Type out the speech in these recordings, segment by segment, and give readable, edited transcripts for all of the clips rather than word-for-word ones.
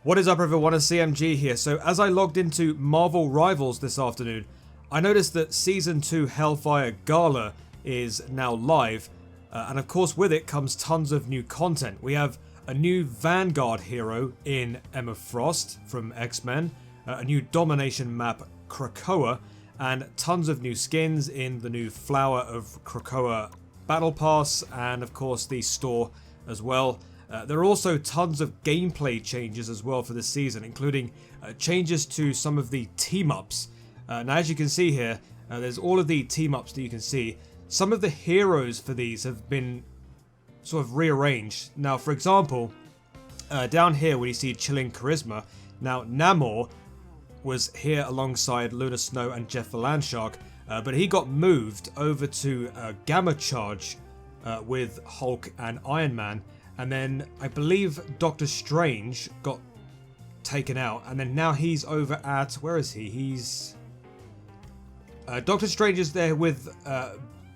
What is up everyone, it's CMG here. So as I logged into Marvel Rivals this afternoon, I noticed that Season 2 HellFire Gala is now live, and of course with it comes tons of new content. We have a new Vanguard hero in Emma Frost from X-Men, a new Domination map Krakoa, and tons of new skins in the new Flower of Krakoa Battlepass, and of course the store as well. There are also tons of gameplay changes as well for this season, including changes to some of the team-ups. Now as you can see here, there's all of the team-ups that you can see. Some of the heroes for these have been sort of rearranged. Now for example, down here where you see Chilling Charisma, now Namor was here alongside Luna Snow and Jeff the Landshark, but he got moved over to Gamma Charge with Hulk and Iron Man. And then I believe Doctor Strange got taken out, and then now he's over at, where is he? He's Doctor Strange is there with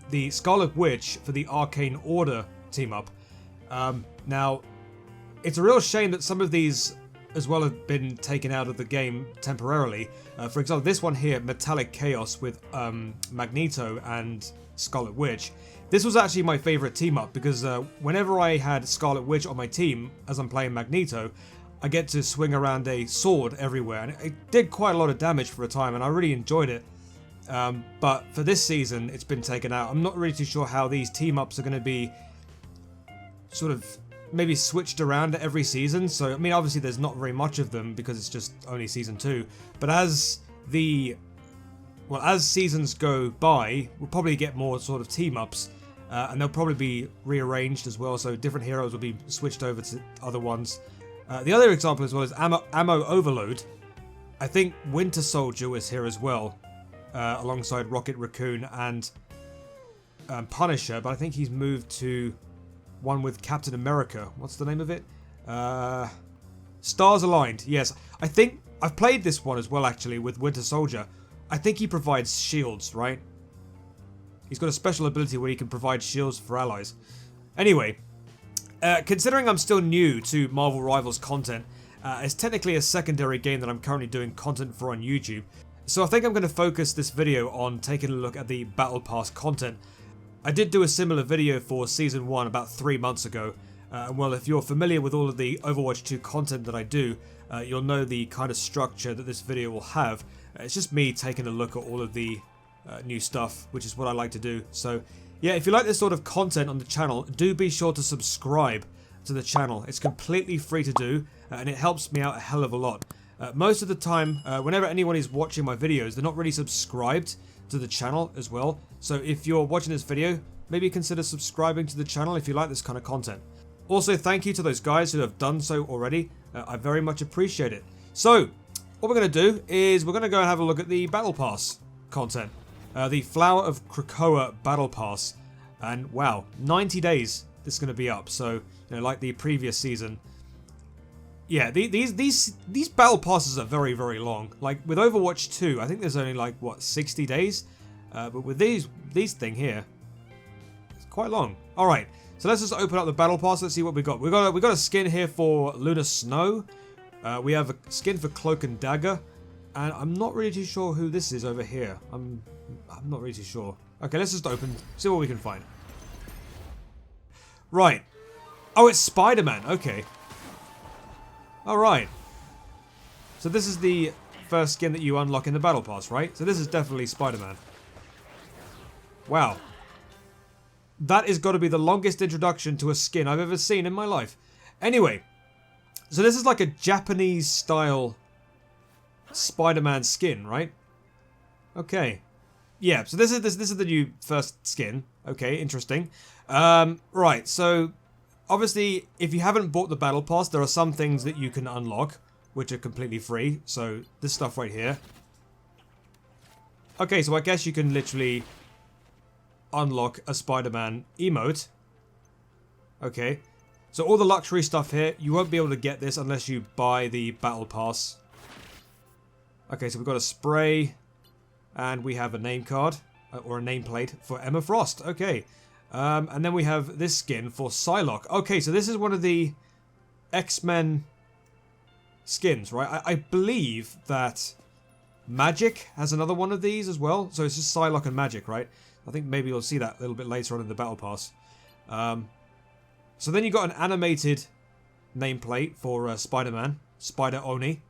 the Scarlet Witch for the Arcane Order team up. Now it's a real shame that some of these as well have been taken out of the game temporarily. For example, this one here, Metallic Chaos with Magneto and Scarlet Witch. This was actually my favourite team up because whenever I had Scarlet Witch on my team as I'm playing Magneto, I get to swing around a sword everywhere, and it did quite a lot of damage for a time and I really enjoyed it. But for this season it's been taken out. I'm not really too sure how these team ups are going to be sort of maybe switched around every season. So I mean obviously there's not very much of them because it's just only season 2, but as seasons go by, we'll probably get more sort of team-ups, and they'll probably be rearranged as well, so different heroes will be switched over to other ones. The other example as well is Ammo Overload. I think Winter Soldier was here as well, alongside Rocket Raccoon and Punisher, but I think he's moved to one with Captain America. What's the name of it? Stars Aligned, yes. I think I've played this one as well actually with Winter Soldier. I think he provides shields, right? He's got a special ability where he can provide shields for allies. Anyway, considering I'm still new to Marvel Rivals content, it's technically a secondary game that I'm currently doing content for on YouTube. So I think I'm going to focus this video on taking a look at the Battle Pass content. I did do a similar video for Season 1 about 3 months ago. Well, if you're familiar with all of the Overwatch 2 content that I do, you'll know the kind of structure that this video will have. It's just me taking a look at all of the new stuff, which is what I like to do. So yeah, if you like this sort of content on the channel, do be sure to subscribe to the channel. It's completely free to do, and it helps me out a hell of a lot. Most of the time, whenever anyone is watching my videos, they're not really subscribed to the channel as well. So if you're watching this video, maybe consider subscribing to the channel if you like this kind of content. Also, thank you to those guys who have done so already. I very much appreciate it. So what we're going to do is we're going to go and have a look at the Battle Pass content. The Flower of Krakoa Battle Pass. And wow, 90 days this is going to be up. So, you know, like the previous season. Yeah, these Battle Passes are very, very long. Like with Overwatch 2, I think there's only like, what, 60 days? But with these thing here, it's quite long. Alright, so let's just open up the Battle Pass. Let's see what we got. We got a skin here for Luna Snow. We have a skin for Cloak and Dagger, and I'm not really too sure who this is over here. I'm not really too sure. Okay, let's just open, see what we can find. Right. Oh, it's Spider-Man. Okay. Alright. So this is the first skin that you unlock in the Battle Pass, right? So this is definitely Spider-Man. Wow. That has got to be the longest introduction to a skin I've ever seen in my life. Anyway. So this is like a Japanese style Spider-Man skin, right? Okay. Yeah, so this is the new first skin. Okay, interesting. Right, so obviously if you haven't bought the Battle Pass, there are some things that you can unlock which are completely free. So this stuff right here. Okay, so I guess you can literally unlock a Spider-Man emote. Okay. So all the luxury stuff here, you won't be able to get this unless you buy the Battle Pass. Okay, so we've got a spray, and we have a name card, or a nameplate for Emma Frost. Okay, and then we have this skin for Psylocke. Okay, so this is one of the X-Men skins, right? I believe that Magic has another one of these as well. So it's just Psylocke and Magic, right? I think maybe you'll see that a little bit later on in the Battle Pass. So then you got an animated nameplate for Spider-Man, Spider Oni.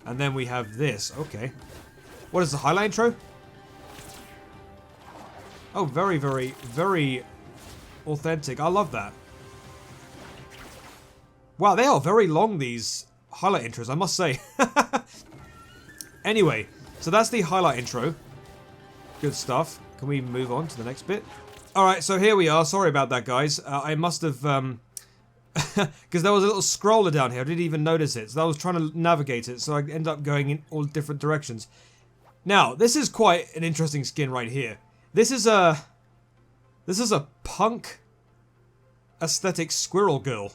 And then we have this. Okay. What is the highlight intro? Oh, very, very, very authentic. I love that. Wow, they are very long, these highlight intros, I must say. Anyway, so that's the highlight intro. Good stuff. Can we move on to the next bit? Alright, so here we are. Sorry about that, guys. I must have... because there was a little scroller down here. I didn't even notice it. So I was trying to navigate it. So I ended up going in all different directions. Now, this is quite an interesting skin right here. This is a punk aesthetic squirrel girl.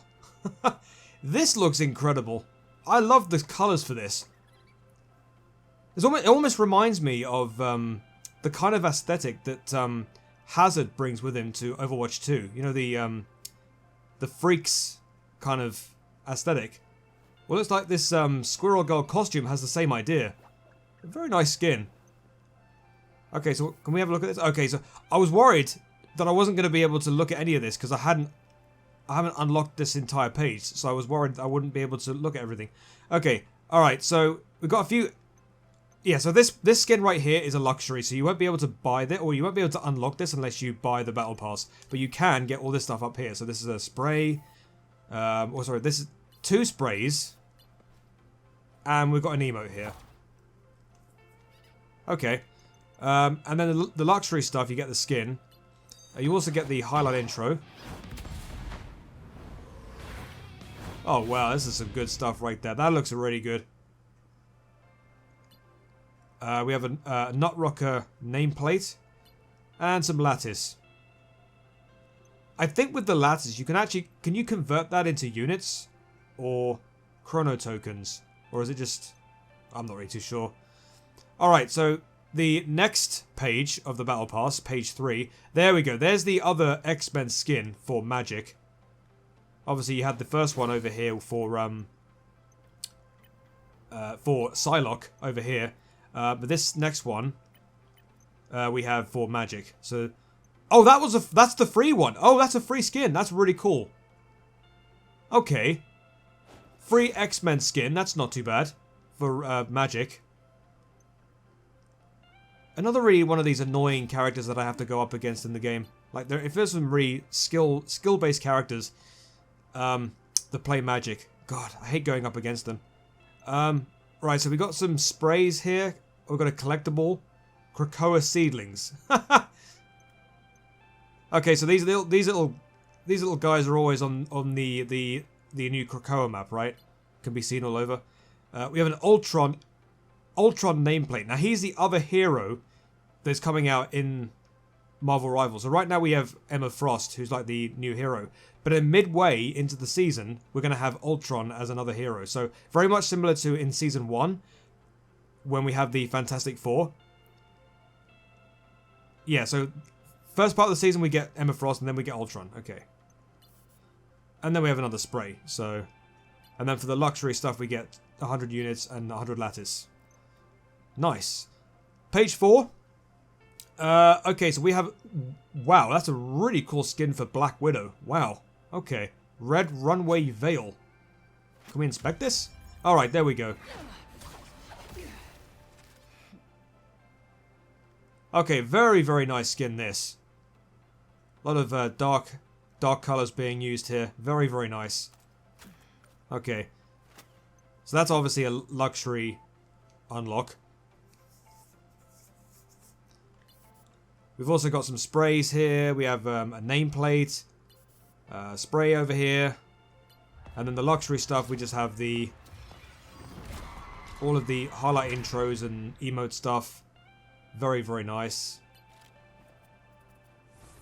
This looks incredible. I love the colors for this. It almost reminds me of the kind of aesthetic that Hazard brings with him to Overwatch 2. You know, the freaks kind of aesthetic. Well, it looks like this squirrel girl costume has the same idea. A very nice skin. Okay, so can we have a look at this? Okay, so I was worried that I wasn't going to be able to look at any of this because I haven't unlocked this entire page, so I was worried I wouldn't be able to look at everything. Okay, alright, so we've got a few... Yeah, so this skin right here is a luxury, so you won't be able to buy this, or you won't be able to unlock this unless you buy the Battle Pass. But you can get all this stuff up here. So this is a spray. This is 2 sprays. And we've got an emote here. Okay. And then the luxury stuff, you get the skin. You also get the highlight intro. Oh, wow, this is some good stuff right there. That looks really good. We have a Nutrocker nameplate and some lattice. I think with the lattice, you can actually... Can you convert that into units or chrono tokens? Or is it just... I'm not really too sure. Alright, so the next page of the Battle Pass, page 3. There we go. There's the other X-Men skin for Magic. Obviously, you had the first one over here for Psylocke over here. But this next one, we have for Magic. So, oh, that's the free one. Oh, that's a free skin. That's really cool. Okay. Free X-Men skin. That's not too bad for Magic. Another really one of these annoying characters that I have to go up against in the game. Like, if there's some really skill-based characters that play Magic. God, I hate going up against them. Right, so we got some sprays here. We've got a collectible. Krakoa seedlings. Okay, so these little guys are always on the new Krakoa map, right? Can be seen all over. We have an Ultron nameplate. Now he's the other hero that's coming out in Marvel Rivals. So right now we have Emma Frost, who's like the new hero. But in midway into the season, we're going to have Ultron as another hero. So very much similar to in Season 1, when we have the Fantastic Four. Yeah, so first part of the season we get Emma Frost and then we get Ultron. Okay. And then we have another spray. So, and then for the luxury stuff we get 100 units and 100 lattice. Nice. Page 4. Okay, so we have... Wow, that's a really cool skin for Black Widow. Wow. Okay. Red Runway Veil. Can we inspect this? Alright, there we go. Okay, very, very nice skin this. A lot of dark colours being used here. Very, very nice. Okay. So that's obviously a luxury unlock. We've also got some sprays here. We have a nameplate. Spray over here. And then the luxury stuff, we just have all of the highlight intros and emote stuff. Very, very nice.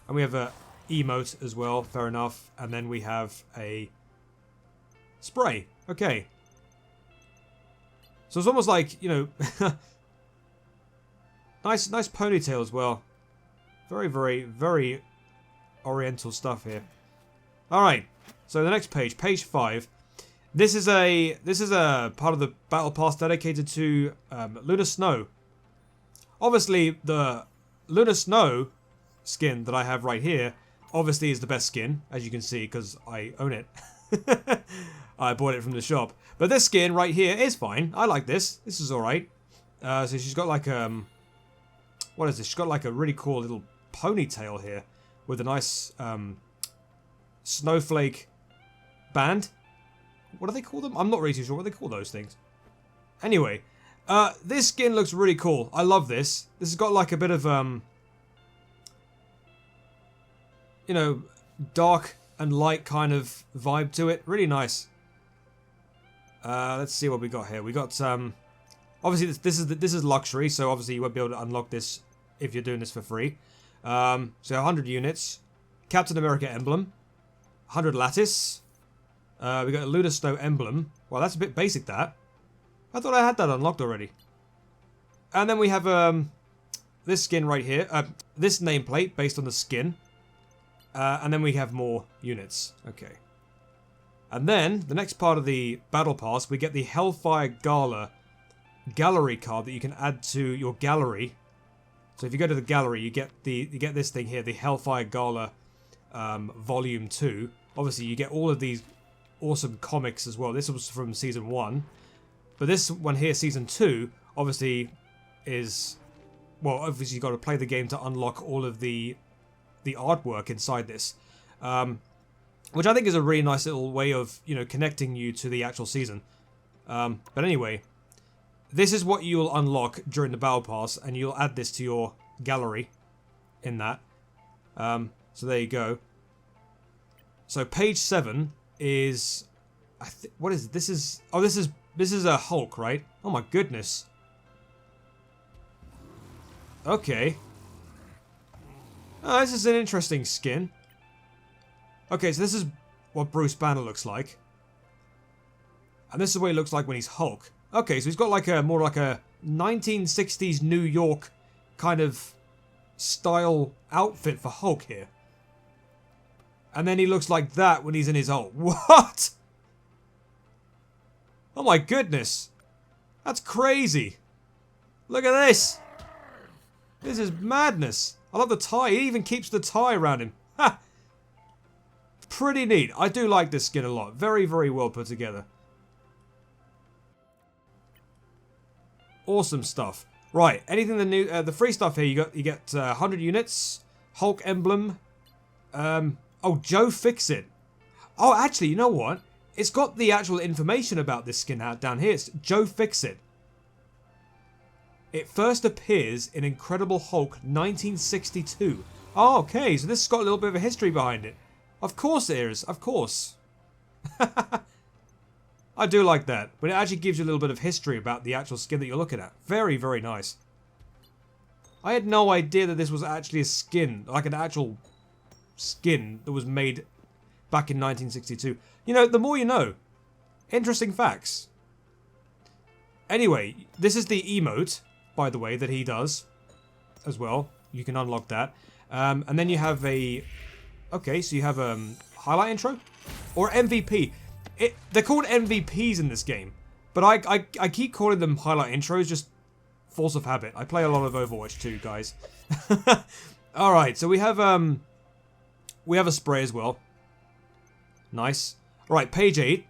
And we have a emote as well, fair enough. And then we have a spray. Okay. So it's almost like, you know, nice ponytail as well. Very, very, very oriental stuff here. Alright, so the next page, page 5. This is a part of the Battle Pass dedicated to Lunar Snow. Obviously, the Lunar Snow skin that I have right here, obviously is the best skin, as you can see, because I own it. I bought it from the shop. But this skin right here is fine. I like this. This is alright. So she's got like, what is this? She's got like a really cool little ponytail here with a nice snowflake band. What do they call them? I'm not really too sure what they call those things. Anyway, this skin looks really cool. I love this. This has got like a bit of, you know, dark and light kind of vibe to it. Really nice. Let's see what we got here. We got, obviously this is luxury, so obviously you won't be able to unlock this if you're doing this for free. So 100 units. Captain America emblem. 100 lattice. We got a Lunar Snow emblem. Well, that's a bit basic, that. I thought I had that unlocked already. And then we have this skin right here. This nameplate based on the skin. And then we have more units. Okay. And then, the next part of the Battle Pass, we get the HellFire Gala gallery card that you can add to your gallery. So if you go to the gallery, you get this thing here, the HellFire Gala Volume 2. Obviously, you get all of these awesome comics as well. This was from Season 1. But this one here, Season 2, obviously is... Well, obviously you've got to play the game to unlock all of the artwork inside this. Which I think is a really nice little way of, you know, connecting you to the actual season. But anyway, this is what you'll unlock during the Battle Pass, and you'll add this to your gallery in that. So there you go. So page 7 is... what is it? This is... Oh, this is a Hulk, right? Oh my goodness. Okay. Oh, this is an interesting skin. Okay, so this is what Bruce Banner looks like. And this is what he looks like when he's Hulk. Okay, so he's got like a more like a 1960s New York kind of style outfit for Hulk here. And then he looks like that when he's in his Hulk. What? Oh my goodness. That's crazy. Look at this. This is madness. I love the tie. He even keeps the tie around him. Ha! Pretty neat. I do like this skin a lot. Very, very well put together. Awesome stuff. Right, anything the free stuff here, you get 100 units, Hulk emblem. Oh, Joe Fixit. Oh, actually, you know what? It's got the actual information about this skin out down here. It's Joe Fixit. It first appears in Incredible Hulk 1962. Oh, okay, so this has got a little bit of a history behind it. Of course it is, of course. I do like that, but it actually gives you a little bit of history about the actual skin that you're looking at. Very, very nice. I had no idea that this was actually a skin, like an actual skin that was made back in 1962. You know, the more you know. Interesting facts. Anyway, this is the emote, by the way, that he does as well. You can unlock that. And then you have a... Okay, so you have a highlight intro? Or MVP. They're called MVPs in this game. But I keep calling them highlight intros, just force of habit. I play a lot of Overwatch too, guys. Alright, so we have a spray as well. Nice. Alright, page 8.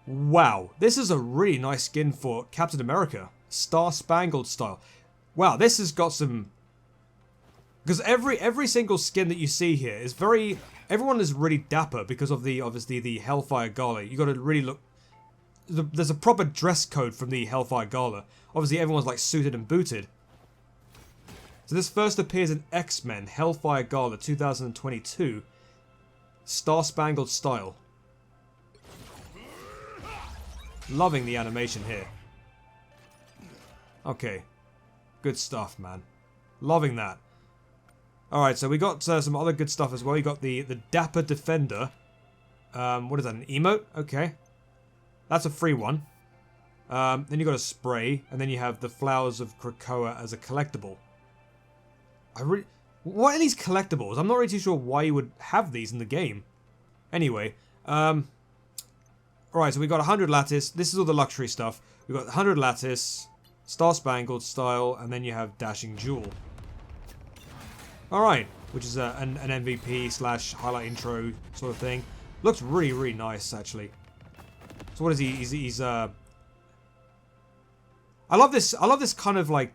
Wow, this is a really nice skin for Captain America. Star Spangled style. Wow, this has got some... Because every single skin that you see here is very... Everyone is really dapper because of obviously the HellFire Gala. You got to really look... There's a proper dress code from the HellFire Gala. Obviously everyone's like suited and booted. So this first appears in X-Men HellFire Gala 2022. Star Spangled style. Loving the animation here. Okay. Good stuff, man. Loving that. Alright, so we got some other good stuff as well. You got the Dapper Defender. What is that, an emote? Okay. That's a free one. Then you got a spray, and then you have the Flowers of Krakoa as a collectible. What are these collectibles? I'm not really too sure why you would have these in the game. Anyway, Alright, so we got 100 lattice. This is all the luxury stuff. We've got 100 lattice, Star Spangled Style, and then you have Dashing Jewel. Alright, which is an MVP / highlight intro sort of thing. Looks really, really nice, actually. So what is he? He's I love this kind of like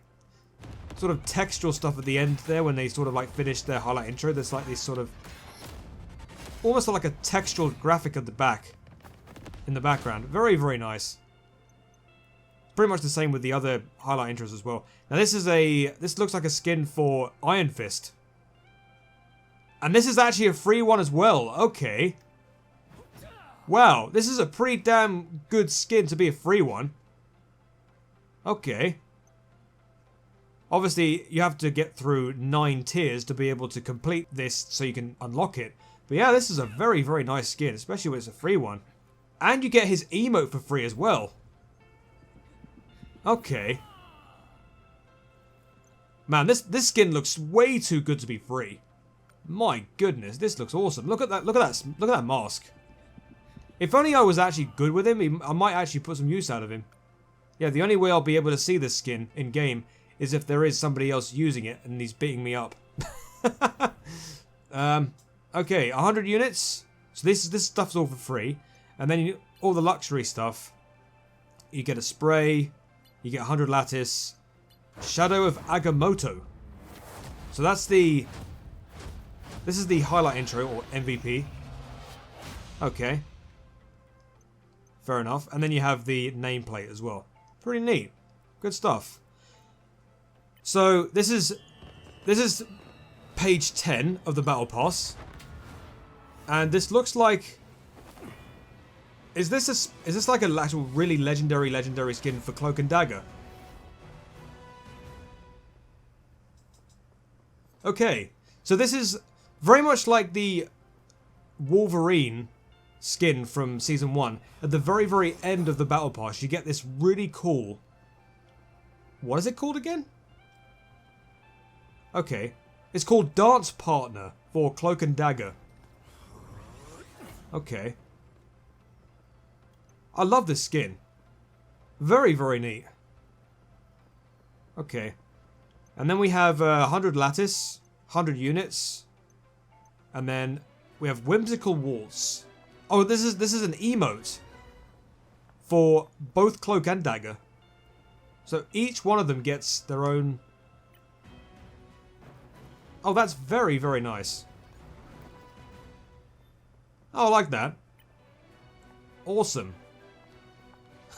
sort of textual stuff at the end there when they sort of like finish their highlight intro. There's like this sort of almost like a textual graphic at the back in the background. Very, very nice. Pretty much the same with the other highlight intros as well. Now this looks like a skin for Iron Fist. And this is actually a free one as well. Okay. Wow, this is a pretty damn good skin to be a free one. Okay. Obviously, you have to get through 9 tiers to be able to complete this so you can unlock it. But yeah, this is a very, very nice skin, especially when it's a free one. And you get his emote for free as well. Okay. Man, this skin looks way too good to be free. My goodness, this looks awesome. Look at that mask. If only I was actually good with him, I might actually put some use out of him. Yeah, the only way I'll be able to see this skin in-game is if there is somebody else using it and he's beating me up. Okay, 100 units. So this stuff's all for free. And then all the luxury stuff. You get a spray. You get 100 lattice. Shadow of Agamotto. So that's the... This is the highlight intro, or MVP. Okay. Fair enough. And then you have the nameplate as well. Pretty neat. Good stuff. So, this is page 10 of the Battle Pass. And this looks like... Is this like an actual really legendary skin for Cloak and Dagger? Okay. So this is very much like the Wolverine skin from Season 1. At the very, very end of the Battle Pass, you get this really cool... What is it called again? Okay. It's called Dance Partner for Cloak and Dagger. Okay. I love this skin. Very, very neat. Okay. And then we have 100 lattice, 100 units. And then we have Whimsical Waltz. Oh, this is an emote for both Cloak and Dagger. So each one of them gets their own... Oh, that's very, very nice. Oh, I like that. Awesome.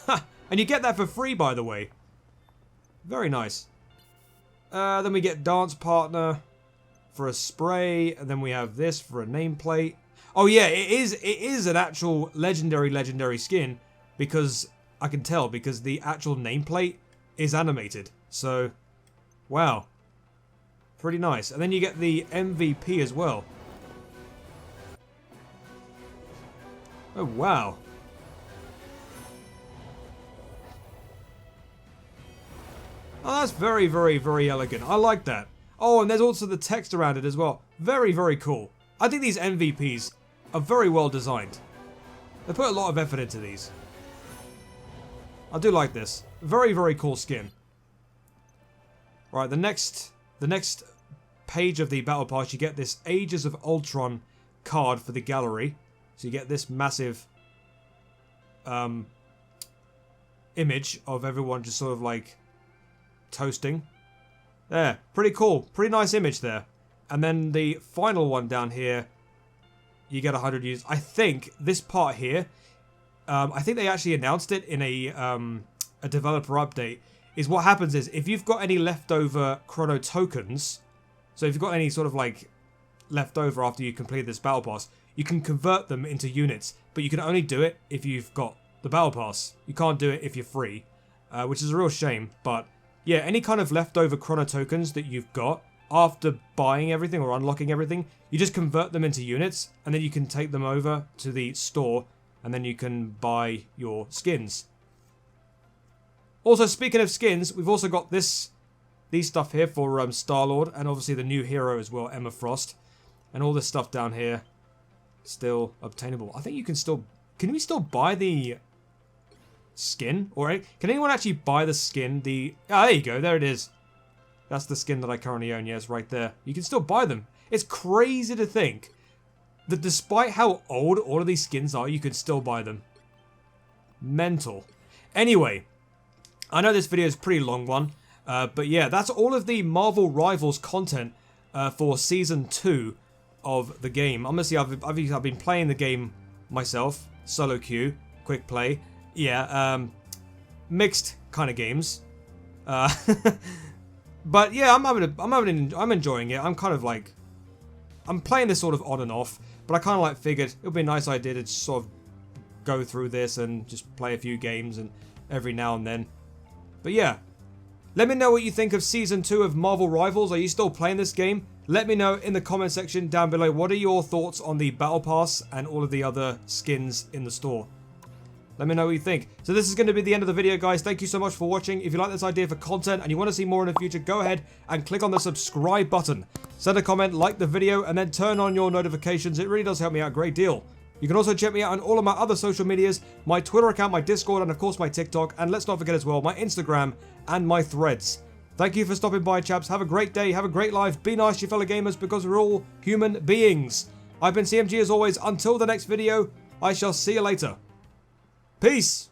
Ha! And you get that for free, by the way. Very nice. Then we get Dance Partner for a spray. And then we have this for a nameplate. Oh yeah, it is an actual legendary skin. Because, I can tell, because the actual nameplate is animated. So, wow. Pretty nice. And then you get the MVP as well. Oh, wow. Oh, that's very, very, very elegant. I like that. Oh, and there's also the text around it as well. Very, very cool. I think these MVPs are very well designed. They put a lot of effort into these. I do like this. Very, very cool skin. Right, the next page of the Battle Pass, you get this Ages of Ultron card for the gallery. So you get this massive image of everyone just sort of like toasting. There, pretty cool. Pretty nice image there. And then the final one down here, you get 100 units. I think this part here, I think they actually announced it in a developer update, is what happens is if you've got any leftover chrono tokens, so if you've got any sort of like leftover after you complete this Battle Pass, you can convert them into units, but you can only do it if you've got the Battle Pass. You can't do it if you're free, which is a real shame, but yeah, any kind of leftover chrono tokens that you've got after buying everything or unlocking everything, you just convert them into units, and then you can take them over to the store, and then you can buy your skins. Also, speaking of skins, we've also got these stuff here for Star-Lord, and obviously the new hero as well, Emma Frost. And all this stuff down here, still obtainable. I think you can still Can we still buy the skin? Or can anyone actually buy the skin? There you go. There it is. That's the skin that I currently own. Yes, right there. You can still buy them. It's crazy to think that despite how old all of these skins are, you can still buy them. Mental. Anyway, I know this video is a pretty long one, but yeah, that's all of the Marvel Rivals content for Season 2 of the game. Honestly, I've been playing the game myself, solo queue, quick play. Yeah, mixed kind of games. But yeah, I'm enjoying it. I'm kind of like, I'm playing this sort of on and off, but I kind of like figured it would be a nice idea to just sort of go through this and just play a few games and every now and then. But yeah, let me know what you think of Season 2 of Marvel Rivals. Are you still playing this game? Let me know in the comment section down below. What are your thoughts on the Battle Pass and all of the other skins in the store? Let me know what you think. So this is going to be the end of the video, guys. Thank you so much for watching. If you like this idea for content and you want to see more in the future, go ahead and click on the subscribe button. Send a comment, like the video, and then turn on your notifications. It really does help me out a great deal. You can also check me out on all of my other social medias, my Twitter account, my Discord, and of course my TikTok. And let's not forget as well, my Instagram and my Threads. Thank you for stopping by, chaps. Have a great day. Have a great life. Be nice to your fellow gamers because we're all human beings. I've been CMG as always. Until the next video, I shall see you later. Peace!